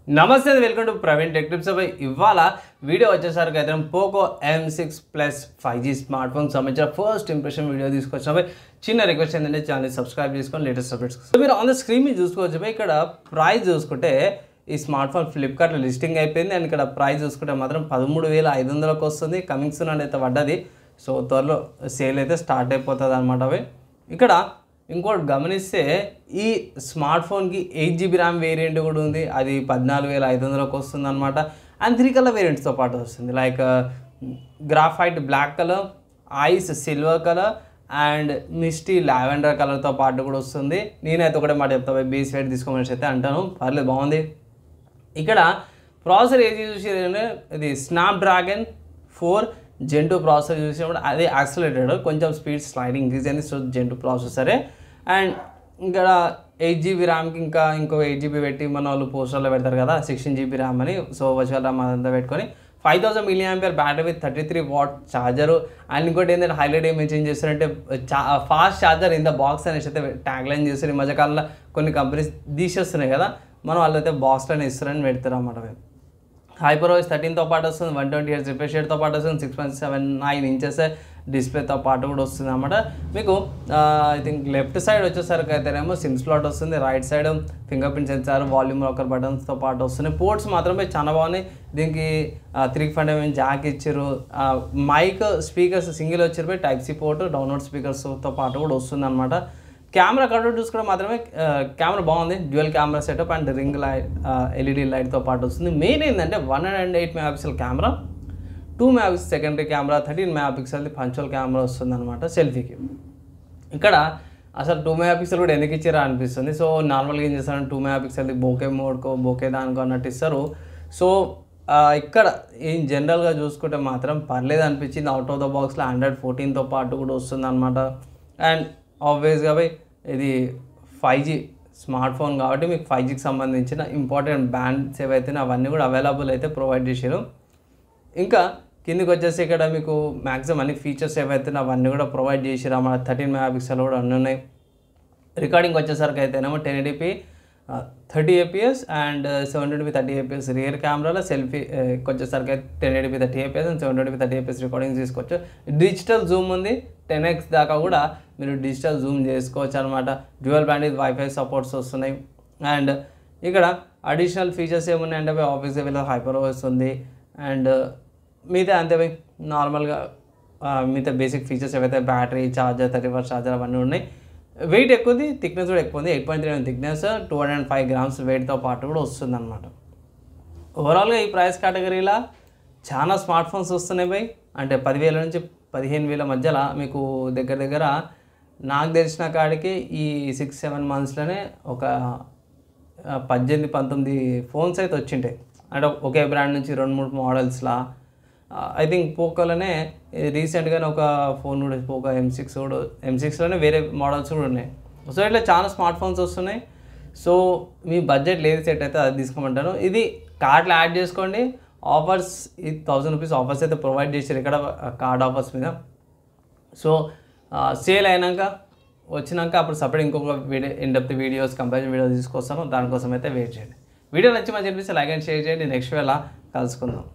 నమస్తే welcome to Praveen tech tips. ఇవాళ video వచ్చేసరికి అయితే Poco M6 Plus 5G smart phone సంబంధించిన ఫస్ట్ ఇంప్రెషన్ వీడియో తీసుకొచ్చిన చిన్న రిక్వెస్ట్ ఏంటంటే ఛానల్ సబ్స్క్రైబ్ చేసుకొని లేటెస్ట్ అప్డేట్స్. సో మీరు ఆన్ ద స్క్రీన్ మీద చూసుకోవచ్చు. ఇక్కడ ప్రైస్ చూసుకుంటే ఈ స్మార్ట్ ఫోన్ ఫ్లిప్కార్ట్లో లిస్టింగ్ అయిపోయింది అండ్ ఇక్కడ ప్రైస్ చూసుకుంటే మాత్రం 13,500కి వస్తుంది. కమింగ్ సూన్ అయితే పడ్డది. సో త్వరలో సేల్ అయితే స్టార్ట్ అయిపోతుంది అనమాట. ఇక్కడ ఇంకోటి గమనిస్తే ఈ స్మార్ట్ ఫోన్కి 8GB ర్యామ్ వేరియంట్ కూడా ఉంది. అది 14,500కి వస్తుంది అనమాట. అండ్ 3 కలర్ వేరియంట్స్తో పాటు వస్తుంది. Like graphite black colour, ice silver colour and misty lavender కలర్తో పాటు కూడా వస్తుంది. నేనైతే ఒకటే మాట చెప్తా, బేస్ వెయిట్ తీసుకోమని అయితే అంటాను. పర్లేదు, బాగుంది. ఇక్కడ ప్రాసెసర్ ఏది చూసి ఇది స్నాప్డ్రాగన్ 4 Gen 2 ప్రాసెసర్ చూసినప్పుడు అదే యాక్సిలరేటెడ్, కొంచెం స్పీడ్ స్లైడింగ్ ఇంక్రీజ్ అయింది. So Gen 2 ప్రాసెసరే. అండ్ ఇక్కడ 8GB ర్యామ్కి ఇంకో 8GB పెట్టి మన వాళ్ళు పోస్టర్లో పెడతారు కదా 16GB ర్యామ్ అని. సో వర్చువల్ ర్యామ్ అదంతా పెట్టుకొని 5000 mAh battery with 33W charger. And ఇంకోటి ఏంటంటే హైలైట్ ఏం మెన్షన్ చేస్తారంటే fast charger in the box అనేసి అయితే ట్యాగ్ లైన్ చేస్తారు. ఈ మధ్యకాలంలో కొన్ని కంపెనీస్ తీసేస్తున్నాయి కదా, మనం వాళ్ళైతే బాక్స్లోనే ఇస్తారని పెడతారు అన్నమాట. HyperOS 13తో పాటు వస్తుంది. 120Hz రిఫ్రెష్ రేట్తో పాటు వస్తుంది. 6.79 ఇంచెస్ డిస్ప్లేతో పాటు కూడా వస్తుంది అన్నమాట. మీకు ఐ థింక్ లెఫ్ట్ సైడ్ వచ్చేసరికి అయితేనేమో సిమ్ స్లాట్ వస్తుంది. Right side fingerprint sensor, volume rocker బటన్స్తో పాటు వస్తున్నాయి. పోర్ట్స్ మాత్రమే చాలా బాగున్నాయి. దీనికి 3.5mm జాక్ ఇచ్చారు. మైక్ స్పీకర్స్ సింగిల్ వచ్చారు. Type-C పోర్ట్, డౌన్లోడ్ స్పీకర్స్తో పాటు కూడా వస్తుంది అనమాట. కెమెరా కట్అవుట్ చూసుకోవడం మాత్రమే కెమెరా బాగుంది. Dual camera setup and ring light LED లైట్తో పాటు వస్తుంది. మెయిన్ ఏంటంటే 108 MP camera, 2 MP secondary camera, 13 MP punctual camera వస్తుంది అనమాట సెల్ఫీకి. ఇక్కడ అసలు 2 MP కూడా ఎందుకు ఇచ్చారా అనిపిస్తుంది. సో నార్మల్గా ఏం చేస్తారంటే 2 MP బోకే మోడ్కో బోకే దానికో అన్నట్టు ఇస్తారు. సో ఇక్కడ ఏం జనరల్గా చూసుకుంటే మాత్రం పర్లేదు అనిపించింది. అవుట్ ఆఫ్ ద బాక్స్లో Android 14తో పాటు కూడా వస్తుంది అనమాట. అండ్ ఆబ్వియస్గా ఇది 5G స్మార్ట్ ఫోన్ కాబట్టి మీకు 5Gకి సంబంధించిన ఇంపార్టెంట్ బ్యాండ్స్ ఏవైతే అవన్నీ కూడా అవైలబుల్ అయితే ప్రొవైడ్ చేశారు. ఇంకా కిందికి వచ్చేసి ఇక్కడ మీకు మ్యాక్సిమం అన్ని ఫీచర్స్ ఏవైతే అవన్నీ కూడా ప్రొవైడ్ చేసారు అన్నమాట. 13 MP కూడా అన్నీ ఉన్నాయి. రికార్డింగ్ వచ్చేసరికి అయితేనేమో 1080p 30fps and 720p 30fps rear కెమెరాలో. సెల్ఫీకి వచ్చేసరికి అయితే 1080p 30fps and 720p 30fps recording తీసుకోవచ్చు. డిజిటల్ జూమ్ ఉంది. 10x దాకా కూడా మీరు డిజిటల్ జూమ్ చేసుకోవచ్చు అనమాట. డ్యూయల్ బ్యాండ్ వైఫై సపోర్ట్స్ వస్తున్నాయి. అండ్ ఇక్కడ అడిషనల్ ఫీచర్స్ ఏమున్నాయంటే ఆఫీస్ లెవెల్లో HyperOS ఉంది. అండ్ మిగతా అంతే నార్మల్గా మిగతా బేసిక్ ఫీచర్స్ ఏవైతే బ్యాటరీ, ఛార్జర్, 30W ఛార్జర్ అవన్నీ ఉన్నాయి. వెయిట్ ఎక్కువది, థిక్నెస్ కూడా ఎక్కువ ఉంది. 8.3 థిక్నెస్, 205 grams వెయిట్తో పాటు కూడా వస్తుంది అనమాట. ఓవరాల్గా ఈ ప్రైస్ కేటగిరీలో చాలా స్మార్ట్ ఫోన్స్ వస్తున్నాయి అంటే 10,000 నుంచి 15,000 మధ్యలో మీకు దగ్గర నాకు తెలిసిన కాడికి ఈ 6-7 monthsలోనే ఒక 18-19 ఫోన్స్ అయితే వచ్చింటాయి. అంటే ఒకే బ్రాండ్ నుంచి 2-3 మోడల్స్లా. ఐ థింక్ పోకోలోనే రీసెంట్గానే ఒక ఫోన్ కూడా పోకో M6లోనే వేరే మోడల్స్ కూడా ఉన్నాయి. సో ఇట్లా చాలా స్మార్ట్ ఫోన్స్ వస్తున్నాయి. సో మీ బడ్జెట్ లేదు సెట్ అయితే అది తీసుకోమంటాను. ఇది కార్డ్లో యాడ్ చేసుకోండి. ఆఫర్స్ ఈ 1000 రూపీస్ ఆఫర్స్ అయితే ప్రొవైడ్ చేశారు ఇక్కడ కార్డ్ ఆఫర్స్ మీద. సో సేల్ వచ్చినాక అప్పుడు సపరేట్ ఇంకొక video in-depth videos comparison videos తీసుకొస్తాను. దానికోసం అయితే వెయిట్ చేయండి. వీడియో నచ్చి మంచి అనిపిస్తే లైక్ అండ్ షేర్ చేయండి. నెక్స్ట్ వేళ కలుసుకుందాం.